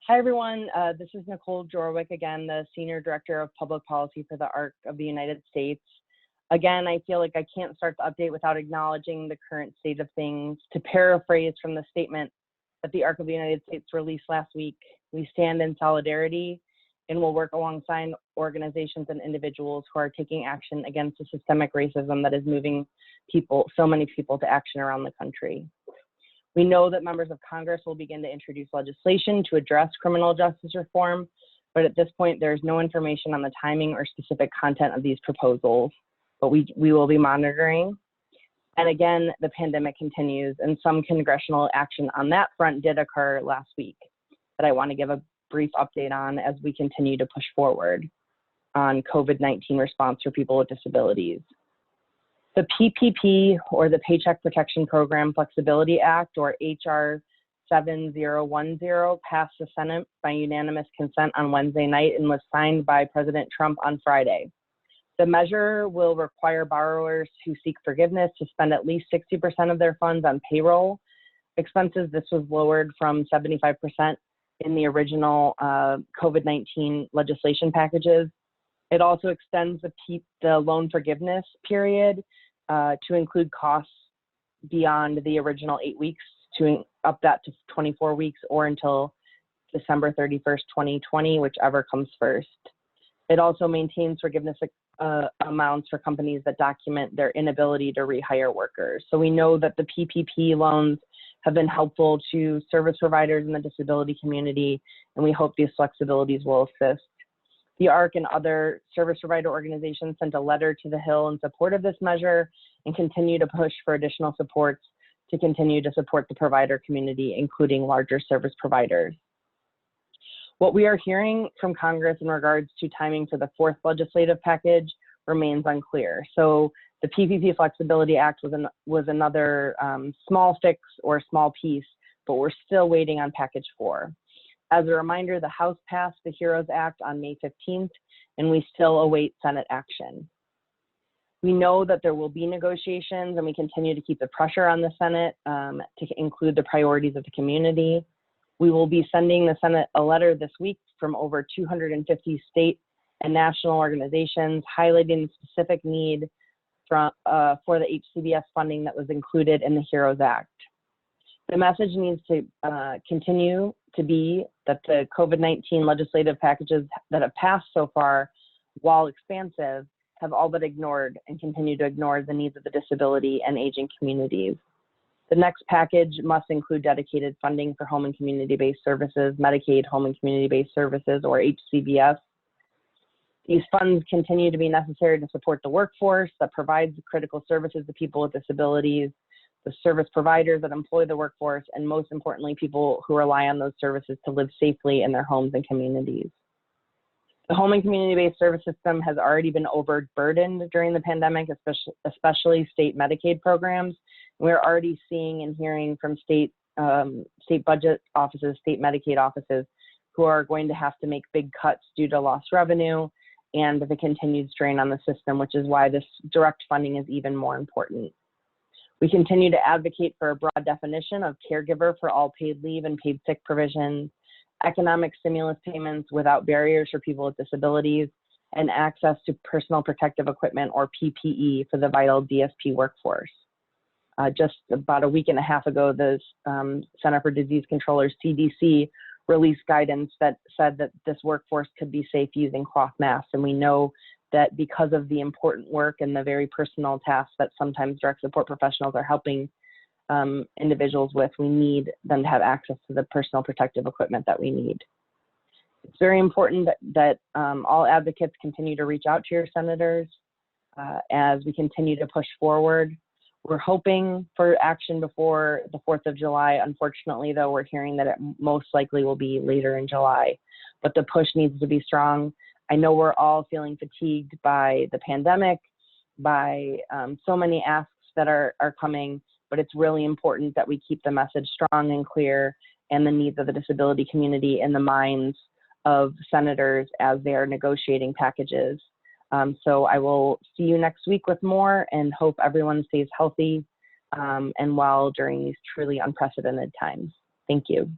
Hi, everyone. This is Nicole Jorwic again, the Senior Director of Public Policy for the ARC of the United States. Again, I feel like I can't start the update without acknowledging the current state of things. To paraphrase from the statement that the ARC of the United States released last week, we stand in solidarity and will work alongside organizations and individuals who are taking action against the systemic racism that is moving so many people to action around the country. We know that members of Congress will begin to introduce legislation to address criminal justice reform, but at this point, there's no information on the timing or specific content of these proposals, but we will be monitoring. And again, the pandemic continues, and some congressional action on that front did occur last week that I want to give a brief update on as we continue to push forward on COVID-19 response for people with disabilities. The PPP, or the Paycheck Protection Program Flexibility Act, or HR 7010, passed the Senate by unanimous consent on Wednesday night and was signed by President Trump on Friday. The measure will require borrowers who seek forgiveness to spend at least 60% of their funds on payroll expenses. This was lowered from 75% in the original COVID-19 legislation packages. It also extends the loan forgiveness period to include costs beyond the original 8 weeks, to up that to 24 weeks or until December 31st, 2020, whichever comes first. It also maintains forgiveness amounts for companies that document their inability to rehire workers. So we know that the PPP loans have been helpful to service providers in the disability community, and we hope these flexibilities will assist. The ARC and other service provider organizations sent a letter to the Hill in support of this measure and continue to push for additional supports to continue to support the provider community, including larger service providers. What we are hearing from Congress in regards to timing for the fourth legislative package remains unclear. So the PPP Flexibility Act was another small fix or small piece, but we're still waiting on package 4. As a reminder, the House passed the HEROES Act on May 15th, and we still await Senate action. We know that there will be negotiations, and we continue to keep the pressure on the Senate to include the priorities of the community. We will be sending the Senate a letter this week from over 250 state and national organizations highlighting the specific need for the HCBS funding that was included in the HEROES Act. The message needs to continue to be that the COVID-19 legislative packages that have passed so far, while expansive, have all but ignored and continue to ignore the needs of the disability and aging communities. The next package must include dedicated funding for home and community-based services, Medicaid home and community-based services, or HCBS. These funds continue to be necessary to support the workforce that provides critical services to people with disabilities, the service providers that employ the workforce, and most importantly, people who rely on those services to live safely in their homes and communities. The home and community-based service system has already been overburdened during the pandemic, especially state Medicaid programs. We're already seeing and hearing from state budget offices, state Medicaid offices, who are going to have to make big cuts due to lost revenue and the continued strain on the system, which is why this direct funding is even more important. We continue to advocate for a broad definition of caregiver for all paid leave and paid sick provisions, economic stimulus payments without barriers for people with disabilities, and access to personal protective equipment, or PPE, for the vital DSP workforce. Just about a week and a half ago, the Center for Disease Control, or CDC, released guidance that said that this workforce could be safe using cloth masks, and we know that because of the important work and the very personal tasks that sometimes direct support professionals are helping individuals with, we need them to have access to the personal protective equipment that we need. It's very important that all advocates continue to reach out to your senators as we continue to push forward. We're hoping for action before the 4th of July. Unfortunately, though, we're hearing that it most likely will be later in July, but the push needs to be strong. I know we're all feeling fatigued by the pandemic, by so many asks that are coming, but it's really important that we keep the message strong and clear, and the needs of the disability community in the minds of senators as they are negotiating packages. So I will see you next week with more, and hope everyone stays healthy and well during these truly unprecedented times. Thank you.